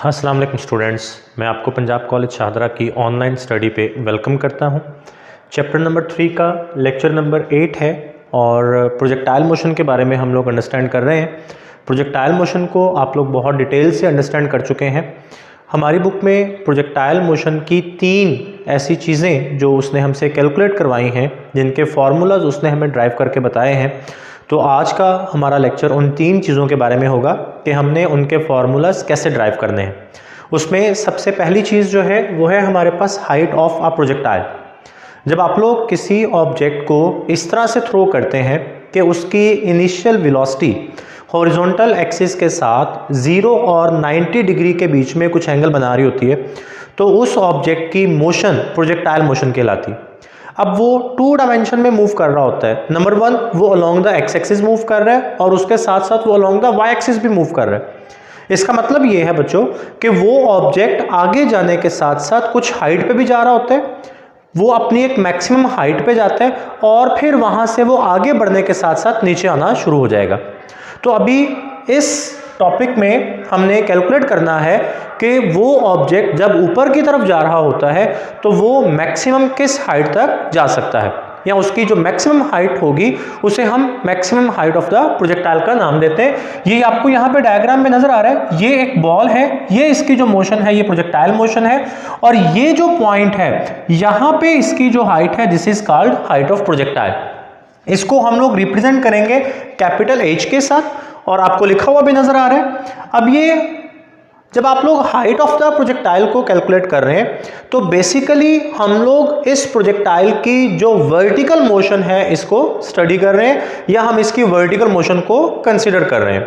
अस्सलाम वालेकुम स्टूडेंट्स, मैं आपको पंजाब कॉलेज शाहदरा की ऑनलाइन स्टडी पे वेलकम करता हूं। चैप्टर नंबर 3 का लेक्चर नंबर 8 है और प्रोजेक्टाइल मोशन के बारे में हम लोग अंडरस्टैंड कर रहे हैं। प्रोजेक्टाइल मोशन को आप लोग बहुत डिटेल से अंडरस्टैंड कर चुके हैं। हमारी बुक में प्रोजेक्टाइल मोशन की 3 ऐसी चीज़ें जो उसने हमसे कैलकुलेट करवाई हैं, जिनके फार्मूलाज उसने हमें ड्राइव करके बताए हैं। तो आज का हमारा लेक्चर उन 3 चीज़ों के बारे में होगा कि हमने उनके फार्मूलाज कैसे ड्राइव करने हैं। उसमें सबसे पहली चीज़ जो है वो है हमारे पास हाइट ऑफ अ प्रोजेक्टाइल। जब आप लोग किसी ऑब्जेक्ट को इस तरह से थ्रो करते हैं कि उसकी इनिशियल वेलोसिटी हॉरिजॉन्टल एक्सिस के साथ 0 और 90 डिग्री के बीच में कुछ एंगल बना रही होती है, तो उस ऑब्जेक्ट की मोशन प्रोजेक्टाइल मोशन कहलाती है। अब वो 2 डायमेंशन में मूव कर रहा होता है। नंबर 1, वो along the x axis move कर रहा है और उसके साथ साथ वो अलोंग द वाई एक्सिस भी मूव कर रहा है। इसका मतलब ये है बच्चों कि वो ऑब्जेक्ट आगे जाने के साथ साथ कुछ हाइट पे भी जा रहा होता है, वो अपनी एक मैक्सिमम हाइट पे जाता है और फिर वहां से वो आगे बढ़ने के साथ साथ नीचे आना शुरू हो जाएगा। तो अभी इस टॉपिक में हमने कैलकुलेट करना है कि वो ऑब्जेक्ट जब ऊपर की तरफ जा रहा होता है तो वो मैक्सिमम किस हाइट तक जा सकता है, या उसकी जो मैक्सिमम हाइट होगी उसे हम maximum height of the projectile का नाम देते हैं। ये आपको यहाँ पे डायग्राम में नजर आ रहा है, ये एक बॉल है, ये इसकी जो मोशन है ये प्रोजेक्टाइल मोशन है, और ये जो पॉइंट है यहाँ पे इसकी जो हाइट है this is called height of projectile. इसको हम लोग रिप्रेजेंट करेंगे कैपिटल H के साथ, और आपको लिखा हुआ भी नजर आ रहा है। अब ये जब आप लोग हाइट ऑफ द प्रोजेक्टाइल को कैलकुलेट कर रहे हैं तो बेसिकली हम लोग इस प्रोजेक्टाइल की जो वर्टिकल मोशन है इसको स्टडी कर रहे हैं, या हम इसकी वर्टिकल मोशन को कंसीडर कर रहे हैं।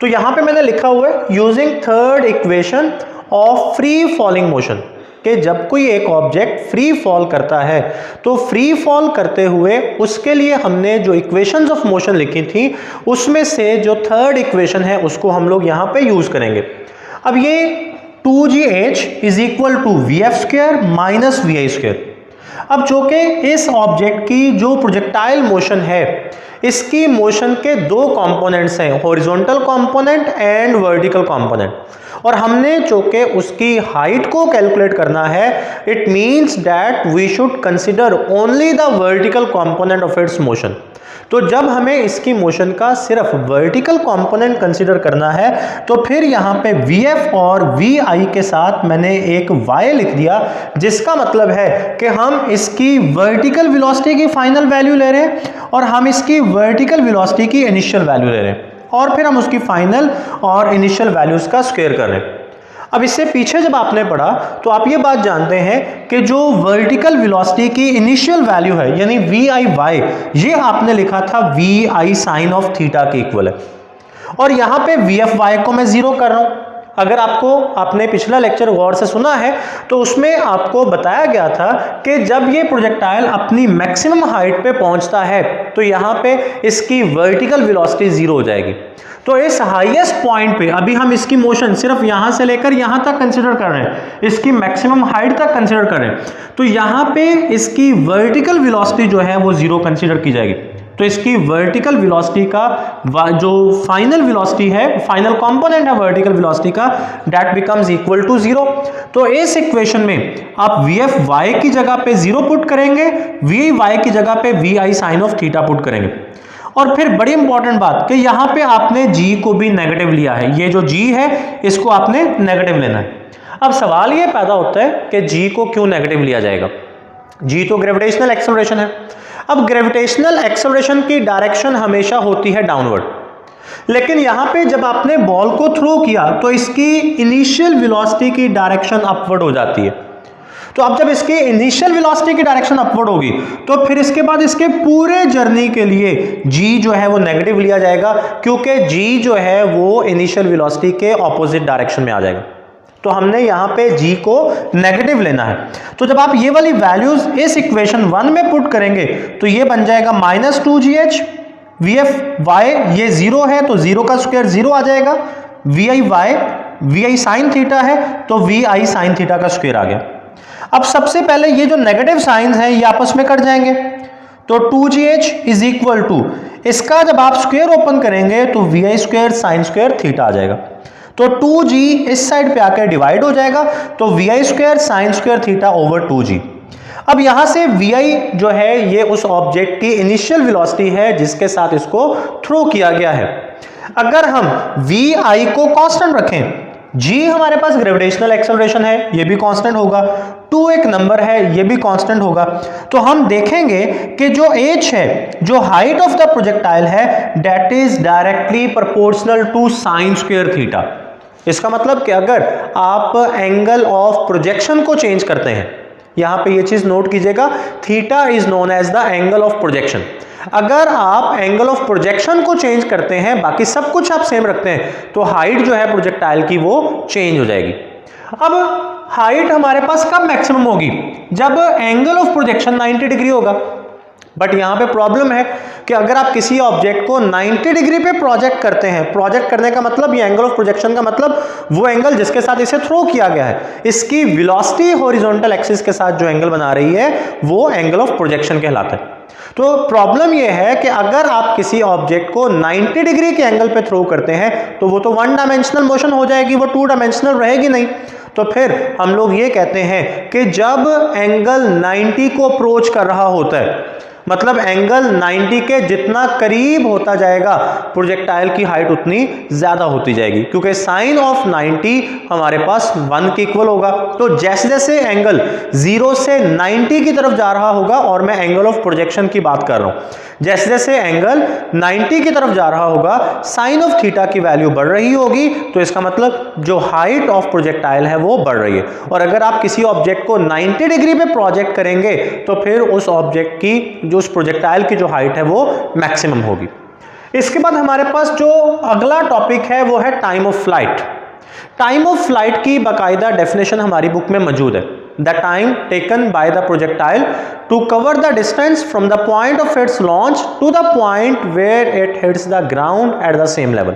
तो यहां पे मैंने लिखा हुआ है using third equation of free falling motion, कि जब कोई एक ऑब्जेक्ट फ्री फॉल करता है तो फ्री फॉल करते हुए उसके लिए हमने जो इक्वेशंस ऑफ मोशन लिखी थी उसमें से जो थर्ड इक्वेशन है उसको हम लोग यहां पे यूज करेंगे। अब ये 2gh is equal to vf² minus vi²। अब जो कि इस ऑब्जेक्ट की जो प्रोजेक्टाइल मोशन है इसकी मोशन के 2 कंपोनेंट्स हैं, horizontal component and vertical component, और हमने जो कि उसकी हाइट को कैलकुलेट करना है। It means that we should consider only the vertical component of its motion. तो जब हमें इसकी मोशन का सिर्फ वर्टिकल कंपोनेंट कंसीडर करना है तो फिर यहाँ पे Vf और Vi के साथ मैंने एक Y लिख दिया, जिसका मतलब है कि हम इसकी वर्टिकल वेलोसिटी की फाइनल वैल्यू ले रहे हैं और हम इसकी वर्टिकल वेलोसिटी की इनिशियल वैल्यू ले रहे हैं, और फिर हम उसकी फाइनल और इनिशियल वैल्यूज का स्क्वायर कर रहे हैं। अब इससे पीछे जब आपने पढ़ा तो आप ये बात जानते हैं कि जो वर्टिकल वेलोसिटी की इनिशियल वैल्यू है यानी VIY, ये आपने लिखा था VI साइन ऑफ थीटा के इक्वल है, और यहां पे VFY को मैं 0 कर रहा हूं। अगर आपने पिछला लेक्चर गौर से सुना है तो उसमें आपको बताया गया था कि जब ये प्रोजेक्टाइल अपनी मैक्सिमम हाइट पे पहुंचता है तो यहां पे इसकी वर्टिकल वेलोसिटी 0 हो जाएगी। तो इस हाईएस्ट पॉइंट पे अभी हम इसकी मोशन सिर्फ यहां से लेकर यहां तक कंसीडर कर रहे हैं, इसकी मैक्सिमम हाइट तक कंसीडर कर रहे हैं, तो यहां पे इसकी वर्टिकल वेलोसिटी जो है वो 0 कंसीडर की जाएगी। तो इसकी वर्टिकल वेलोसिटी का जो फाइनल वेलोसिटी है, फाइनल कंपोनेंट है वर्टिकल वेलोसिटी का, दैट बिकम्स इक्वल टू 0। तो इस इक्वेशन में आप VFY की जगह पे 0 पुट करेंगे, VY की जगह पे VI sine of theta put करेंगे, और फिर बड़ी इंपॉर्टेंट बात कि यहां पे आपने G को भी नेगेटिव लिया है, ये जो G है इसको आपने नेगेटिव लेना है। अब सवाल ये पैदा होता है कि G को क्यों नेगेटिव लिया जाएगा? G तो ग्रेविटेशनल एक्सेलरेशन है। अब ग्रेविटेशनल एक्सेलरेशन की डायरेक्शन हमेशा होती है डाउनवर्ड, लेकिन यहां पे जब आपने बॉल को थ्रो किया तो इसकी इनिशियल वेलोसिटी की डायरेक्शन अपवर्ड हो जाती है। तो अब जब इसकी इनिशियल वेलोसिटी की डायरेक्शन अपवर्ड होगी तो फिर इसके बाद इसके पूरे जर्नी के लिए G जो है वो नेगेटिव लिया जाएगा, क्योंकि G जो है वो इनिशियल वेलोसिटी के ऑपोजिट डायरेक्शन में आ जाएगा। तो हमने यहाँ पे G को नेगेटिव लेना है। तो जब आप ये वाली वैल्यूज इस इक्वेशन 1 में पुट करेंगे तो ये बन जाएगा -2gh, VFY ये 0 है तो 0 का स्क्वायर 0 आ जाएगा, VI साइन थीटा है तो VI साइन थीटा का स्क्वायर आ गया। अब सबसे पहले ये जो नेगेटिव साइंस हैं ये आपस में कट जाएंगे, तो 2gh इज इक्वल टू, इसका जब आप स्क्वायर ओपन करेंगे तो VI² साइन स्क्वायर थीटा आ जाएगा। तो 2g इस साइड पे आकर डिवाइड हो जाएगा, तो vi square sine square theta over 2g। अब यहां से vi जो है ये उस ऑब्जेक्ट की इनिशियल वेलोसिटी है जिसके साथ इसको थ्रो किया गया है। अगर हम vi को कांस्टेंट रखें, g हमारे पास ग्रेविटेशनल एक्सेलरेशन है, ये भी कांस्टेंट होगा, 2 एक नंबर है, ये भी कांस्टेंट होगा, तो हम देखेंगे कि जो h है, जो हाइट ऑफ द प्रोजेक्टाइल है, that is directly proportional to sine square theta. इसका मतलब कि अगर आप एंगल ऑफ प्रोजेक्शन को चेंज करते हैं, यहां पे ये चीज नोट कीजिएगा, theta is known as the angle of projection. अगर आप एंगल ऑफ प्रोजेक्शन को चेंज करते हैं, बाकी सब कुछ आप सेम रखते हैं, तो हाइट जो है प्रोजेक्टाइल की वो चेंज हो जाएगी। अब हाइट हमारे पास कब मैक्सिमम होगी? जब एंगल ऑफ प्रोजेक्शन 90 डिग्री होगा। बट यहां पे प्रॉब्लम है कि अगर आप किसी ऑब्जेक्ट को 90 डिग्री पे प्रोजेक्ट करते हैं, प्रोजेक्ट करने का मतलब, ये एंगल ऑफ प्रोजेक्शन का मतलब वो एंगल जिसके साथ इसे थ्रो किया गया है, इसकी वेलोसिटी हॉरिजॉन्टल एक्सिस के साथ जो एंगल बना रही है वो एंगल ऑफ प्रोजेक्शन कहलाता है। तो प्रॉब्लम यह है कि अगर आप किसी ऑब्जेक्ट को 90 डिग्री के एंगल पे थ्रो करते हैं तो वो तो 1 डायमेंशनल मोशन हो जाएगी, वो 2 डायमेंशनल रहेगी नहीं। तो फिर हम लोग ये कहते हैं कि जब एंगल 90 को अप्रोच कर रहा होता है, मतलब एंगल 90 के जितना करीब होता जाएगा, प्रोजेक्टाइल की हाइट उतनी ज्यादा होती जाएगी, क्योंकि साइन ऑफ 90 हमारे पास 1 के इक्वल होगा। तो जैसे जैसे एंगल 0 से 90 की तरफ जा रहा होगा, और मैं एंगल ऑफ प्रोजेक्शन की बात कर रहा हूं, जैसे जैसे एंगल 90 की तरफ जा रहा होगा, साइन ऑफ थीटा की वैल्यू बढ़ रही होगी, तो इसका मतलब जो हाइट ऑफ प्रोजेक्टाइल है वो बढ़ रही है। और अगर आप किसी ऑब्जेक्ट को 90 डिग्री पे प्रोजेक्ट करेंगे तो फिर उस ऑब्जेक्ट की, जो उस प्रोजेक्टाइल की जो हाइट है वो मैक्सिमम होगी। इसके बाद हमारे पास जो अगला टॉपिक है वो है time of flight. Time of flight की बाकायदा डेफिनेशन हमारी बुक में मौजूद है। The time taken by the projectile to cover the distance from the point of its launch to the point where it hits the ground at the same level.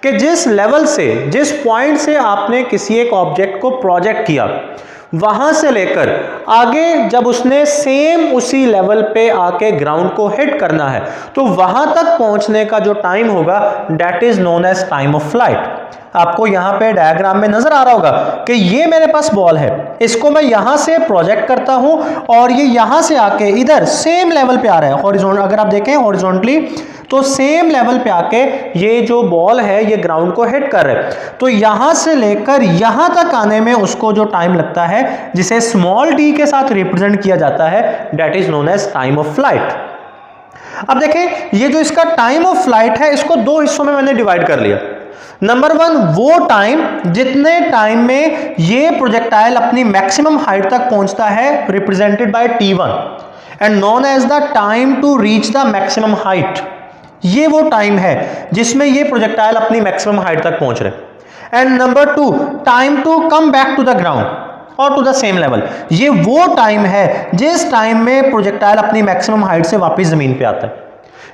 कि जिस level से, जिस point से आपने किसी एक ऑब्जेक्ट को project किया, वहां से लेकर आगे जब उसने सेम उसी लेवल पे आके ग्राउंड को हिट करना है, तो वहां तक पहुंचने का जो टाइम होगा, that is known as time of flight. आपको यहां पे डायग्राम में नजर आ रहा होगा कि ये मेरे पास बॉल है, इसको मैं यहां से प्रोजेक्ट करता हूं और ये यहां से आके इधर सेम लेवल पे आ रहा है, हॉरिजॉन्टल। अगर आप देखें हॉरिजॉन्टली, तो सेम लेवल पे आके ये जो बॉल है ये ग्राउंड को हिट कर रहा है। तो यहां से लेकर यहां तक आने में उसको जो टाइम लगता है, जिसे स्मॉल डी के साथ रिप्रेजेंट किया जाता है, that is known as time of flight. अब देखें, ये जो इसका टाइम ऑफ फ्लाइट है, इसको 2 हिस्सों में मैंने डिवाइड कर लिया। नंबर 1, वो टाइम जितने टाइम में ये प्रोजेक्टाइल अपनी मैक्सिमम हाइट तक पहुंचता है, represented by T1 and known as the time to reach the maximum height. ये वो टाइम है जिसमें ये प्रोजेक्टाइल अपनी मैक्सिमम हाइट तक पहुंच रहे। And number 2, time to come back to the ground और टू द सेम लेवल। ये वो टाइम है जिस टाइम में प्रोजेक्टाइल अपनी मैक्सिमम हाइट से वापस जमीन पे आता है।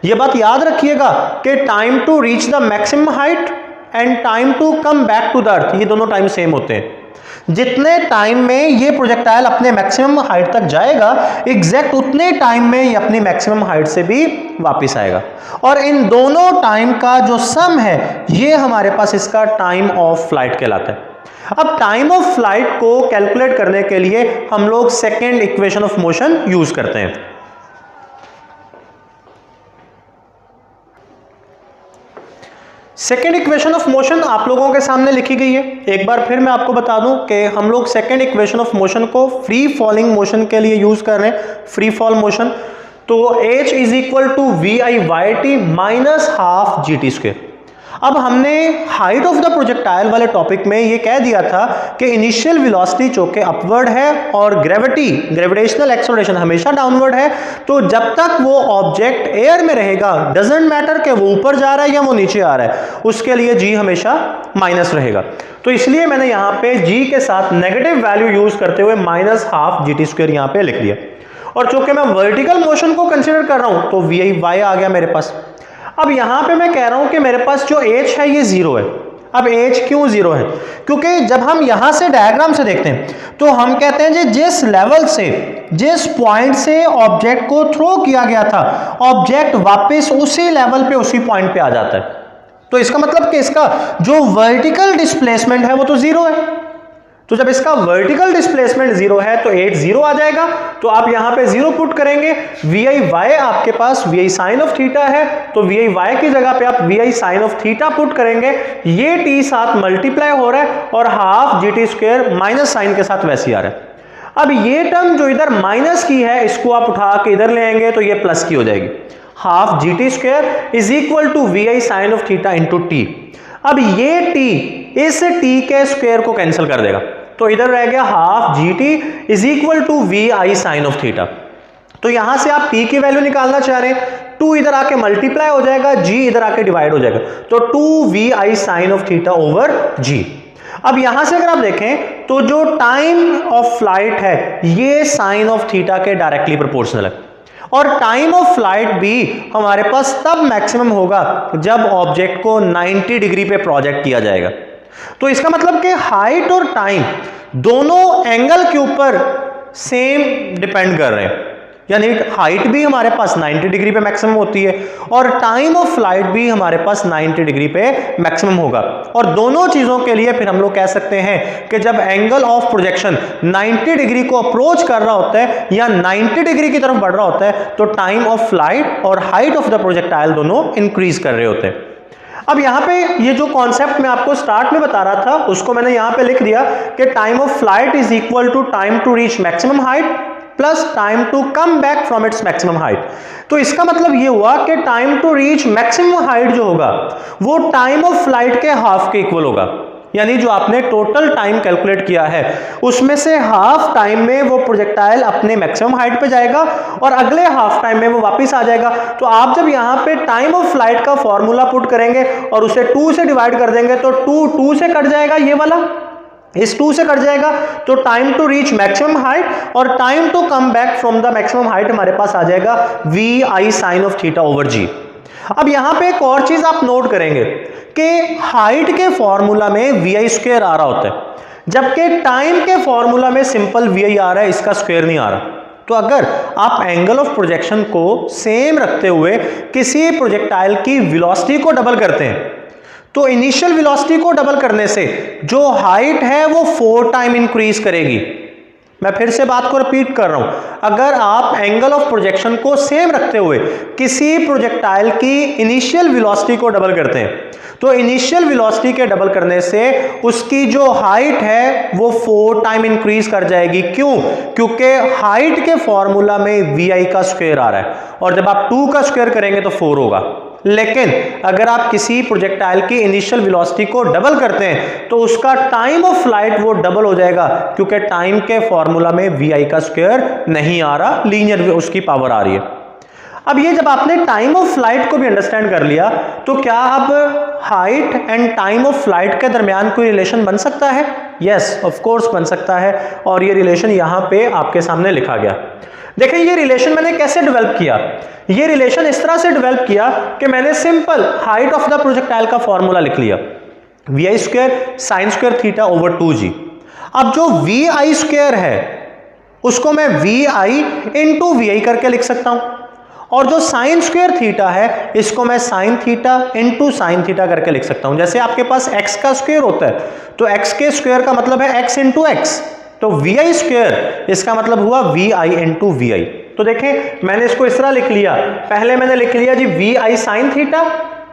ये बात याद रखिएगा कि time to reach the maximum height and time to come back to the earth, ये दोनों टाइम सेम होते हैं। जितने टाइम में ये प्रोजेक्टाइल अपने मैक्सिमम हाइट तक जाएगा, एग्जैक्ट उतने टाइम में ये अपनी मैक्सिमम हाइट से भी वापस आएगा। और इन दोनों टाइम का जो सम है, ये हमारे पास इसका टाइम ऑफ फ्लाइट कहलाता है। अब टाइम ऑफ फ्लाइट को कैलकुलेट करने के लिए हम लोग second equation of motion use करते हैं। सेकेंड इक्वेशन ऑफ मोशन आप लोगों के सामने लिखी गई है। एक बार फिर मैं आपको बता दूं कि हम लोग सेकेंड इक्वेशन ऑफ मोशन को फ्री फॉलिंग मोशन के लिए यूज कर रहे हैं, फ्री फॉल मोशन। तो h is equal to VI/t minus half GT square. अब हमने हाइट ऑफ द प्रोजेक्टाइल वाले टॉपिक में ये कह दिया था कि इनिशियल वेलोसिटी चूंकि अपवर्ड है और ग्रेविटेशनल एक्सेलरेशन हमेशा डाउनवर्ड है, तो जब तक वो ऑब्जेक्ट एयर में रहेगा, डजंट मैटर कि वो ऊपर जा रहा है या वो नीचे आ रहा है, उसके लिए g हमेशा माइनस रहेगा। तो इसलिए मैंने यहां पे g के साथ नेगेटिव वैल्यू यूज करते हुए माइनस हाफ GT स्क्वायर यहां पे लिख दिया। और चूंकि मैं वर्टिकल मोशन को कंसिडर कर रहा हूं, तो VI आ गया मेरे पास। अब यहां पे मैं कह रहा हूं कि मेरे पास जो h है ये 0 है। अब h क्यों 0 है? क्योंकि जब हम यहां से डायग्राम से देखते हैं तो हम कहते हैं कि जिस लेवल से, जिस पॉइंट से ऑब्जेक्ट को थ्रो किया गया था, ऑब्जेक्ट वापस उसी लेवल पे, उसी पॉइंट पे आ जाता है। तो इसका मतलब कि इसका जो वर्टिकल डिस्प्लेसमेंट है वो तो जीरो है। तो जब इसका वर्टिकल डिस्प्लेसमेंट जीरो है तो 8 जीरो आ जाएगा। तो आप यहां पे जीरो पुट करेंगे, वी आई वाई आपके पास v I sine of theta है, तो वी आई वाई की जगह पे आप v I sine of theta put करेंगे। ये टी साथ मल्टीप्लाई हो रहा है और half G T square minus sine के साथ वैसे ही आ रहा है। अब ये टर्म जो इधर माइनस की है इसको आप उठा के इधर ले आएंगे तो ये प्लस की हो जाएगी। Half G T square is equal to V I sine of theta into T. अब ये टी इस टी के स्क्वायर को कैंसिल कर देगा, तो इधर रह गया half ji T is equal to V I sine of theta. तो यहां से आप टी की वैल्यू निकालना चाह रहे हैं, 2 इधर आके मल्टीप्लाई हो जाएगा, जी इधर आके डिवाइड हो जाएगा, तो 2 v I sine of theta over g. अब यहां से अगर आप देखें तो जो टाइम ऑफ फ्लाइट है ये साइन ऑफ थीटा के डायरेक्टली प्रोपोर्शनल है, और टाइम ऑफ फ्लाइट भी हमारे पास तब मैक्सिमम होगा जब ऑब्जेक्ट को 90 डिग्री पे प्रोजेक्ट किया जाएगा। तो इसका मतलब कि हाइट और टाइम दोनों एंगल के ऊपर सेम डिपेंड कर रहे हैं, यानी हाइट भी हमारे पास 90 डिग्री पे मैक्सिमम होती है और टाइम ऑफ फ्लाइट भी हमारे पास 90 डिग्री पे मैक्सिमम होगा। और दोनों चीजों के लिए फिर हम लोग कह सकते हैं कि जब एंगल ऑफ प्रोजेक्शन 90 डिग्री को अप्रोच कर रहा होता है या 90 डिग्री की तरफ बढ़ रहा होता है तो टाइम ऑफ फ्लाइट और हाइट ऑफ द प्रोजेक्टाइल दोनों इंक्रीज कर रहे होते हैं। अब यहां पे ये जो कॉन्सेप्ट मैं आपको स्टार्ट में बता रहा था उसको मैंने यहां पे लिख दिया कि time of flight is equal to time to reach maximum height plus time to come back from its maximum height. तो इसका मतलब ये हुआ कि time to reach maximum height जो होगा वो टाइम ऑफ फ्लाइट के हाफ के इक्वल होगा, यानी जो आपने टोटल टाइम कैलकुलेट किया है उसमें से हाफ टाइम में वो प्रोजेक्टाइल अपने मैक्सिमम हाइट पे जाएगा और अगले हाफ टाइम में वो वापस आ जाएगा। तो आप जब यहाँ पे टाइम ऑफ फ्लाइट का फॉर्मूला पुट करेंगे और उसे 2 से डिवाइड कर देंगे तो 2 से कट जाएगा, ये वाला इस 2 से कट जाएगा, तो time to reach maximum height और time to come back from the maximum height हमारे पास आ जाएगा v I sine of theta over g. अब यहां पे एक और चीज आप नोट करेंगे कि हाइट के फॉर्मूला में वी आई स्क्वायर आ रहा होता है, जबकि टाइम के फॉर्मूला में सिंपल वी आई आ रहा है, इसका स्क्वायर नहीं आ रहा। तो अगर आप एंगल ऑफ प्रोजेक्शन को सेम रखते हुए किसी प्रोजेक्टाइल की वेलोसिटी को डबल करते हैं तो इनिशियल वेलोसिटी को डबल करने से जो हाइट है वो 4 टाइम इंक्रीज करेगी। मैं फिर से बात को रिपीट कर रहा हूं, अगर आप एंगल ऑफ प्रोजेक्शन को सेम रखते हुए किसी प्रोजेक्टाइल की इनिशियल वेलोसिटी को डबल करते हैं तो इनिशियल वेलोसिटी के डबल करने से उसकी जो हाइट है वो 4 टाइम इंक्रीज कर जाएगी। क्यों? क्योंकि हाइट के फॉर्मूला में वी आई का स्क्वायर आ रहा है और जब आप 2 का स्क्वायर करेंगे तो 4 होगा। लेकिन अगर आप किसी प्रोजेक्टाइल की इनिशियल वेलोसिटी को डबल करते हैं तो उसका टाइम ऑफ फ्लाइट वो डबल हो जाएगा, क्योंकि टाइम के फॉर्मूला में वी आई का स्क्वायर नहीं आ रहा, लीनियर उसकी पावर आ रही है। अब ये जब आपने टाइम ऑफ फ्लाइट को भी अंडरस्टैंड कर लिया तो क्या अब height and time of flight के दरमियान कोई रिलेशन बन सकता है? यस, ऑफ कोर्स बन सकता है, और ये रिलेशन यहां पे आपके सामने लिखा गया। देखें ये रिलेशन मैंने कैसे डेवलप किया। ये रिलेशन इस तरह से डेवलप किया कि मैंने simple height of the projectile का फॉर्मूला लिख लिया, वी आई square sine square theta over 2g। अब जो वी आई स्क्वायर है उसको मैं V I into we I करके लिख सकता हूं, और जो साइन स्क्वायर थीटा है इसको मैं sign theta into sine theta करके लिख सकता हूं। जैसे आपके पास x का स्क्वायर होता है तो x के स्क्वायर का मतलब है x इंटू एक्स, तो वी आई स्क्वायर इसका मतलब हुआ वी आई इंटू वी आई। तो देखें मैंने इसको इस तरह लिख लिया, पहले मैंने लिख लिया g v I sine theta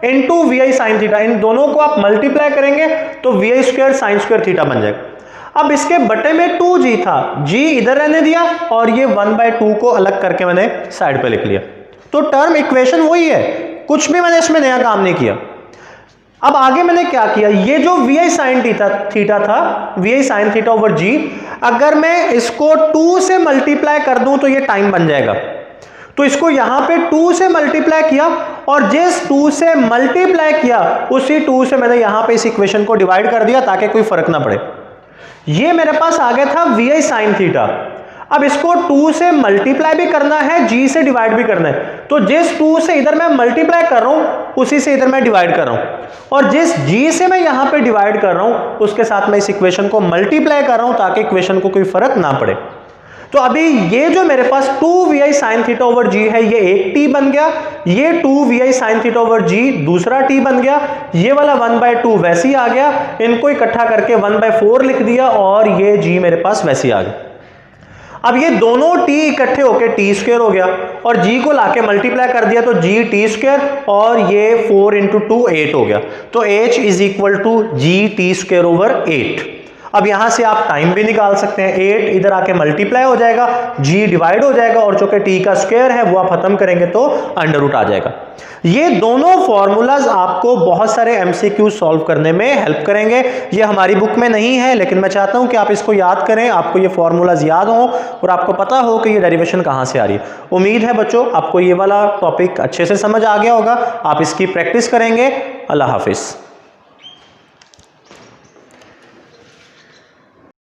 into we I sine theta, इन दोनों को आप मल्टीप्लाई करेंगे तो वी आई स्क्वायर साइन स्क्वायर थीटा बन जाएगा। अब इसके बटे में 2g था, g इधर रहने दिया और ये 1/2 को अलग करके मैंने साइड पे लिख लिया। तो टर्म इक्वेशन वही है, कुछ भी मैंने इसमें नया काम नहीं किया। अब आगे मैंने क्या किया, ये जो वी आई साइन थीटा था, वी आई साइन थीटा ओवर जी, अगर मैं इसको 2 से मल्टीप्लाई कर दूं तो ये टाइम बन जाएगा। तो इसको यहां पे 2 से मल्टीप्लाई किया और जिस 2 से मल्टीप्लाई किया उसी 2 से मैंने यहां पे इस इक्वेशन को डिवाइड कर दिया ताकि कोई फर्क ना पड़े। ये मेरे पास आ गया था वी आई साइन थीटा। अब इसको 2 से मल्टीप्लाई भी करना है, g से डिवाइड भी करना है, तो जिस 2 से इधर मैं मल्टीप्लाई कर रहा हूं उसी से इधर मैं डिवाइड कर रहा हूं, और जिस g से मैं यहां पे डिवाइड कर रहा हूं उसके साथ मैं इस इक्वेशन को मल्टीप्लाई कर रहा हूं ताकि इक्वेशन को कोई फर्क ना पड़े। तो अभी ये जो मेरे पास 2vi sin थीटा ओवर जी है ये एक t बन गया, ये 2vi sin थीटा ओवर जी दूसरा t बन गया, ये वाला 1/2 वैसे ही आ गया, इनको इकट्ठा करके 1/4 लिख दिया और ये g मेरे पास वैसे ही आ गया। अब ये दोनों t इकट्ठे होके t स्क्वायर हो गया और g को लाके मल्टीप्लाई कर दिया तो g t स्क्वायर और ये 4 × 2 8 हो गया, तो h is equal to g t square over 8। अब यहां से आप टाइम भी निकाल सकते हैं, 8 इधर आके मल्टीप्लाई हो जाएगा, g डिवाइड हो जाएगा और जो कि t का स्क्वायर है वो आप खत्म करेंगे तो अंडर रूट आ जाएगा। ये दोनों फॉर्मूलाज आपको बहुत सारे एमसीक्यू सॉल्व करने में हेल्प करेंगे। ये हमारी बुक में नहीं है लेकिन मैं चाहता हूं कि आप इसको याद करें, आपको ये फॉर्मूलाज याद हो और आपको पता हो कि ये डेरिवेशन कहां से आ रही है। उम्मीद है बच्चों आपको ये वाला टॉपिक अच्छे से समझ आ गया होगा, आप इसकी प्रैक्टिस करेंगे। अल्लाह हाफिज।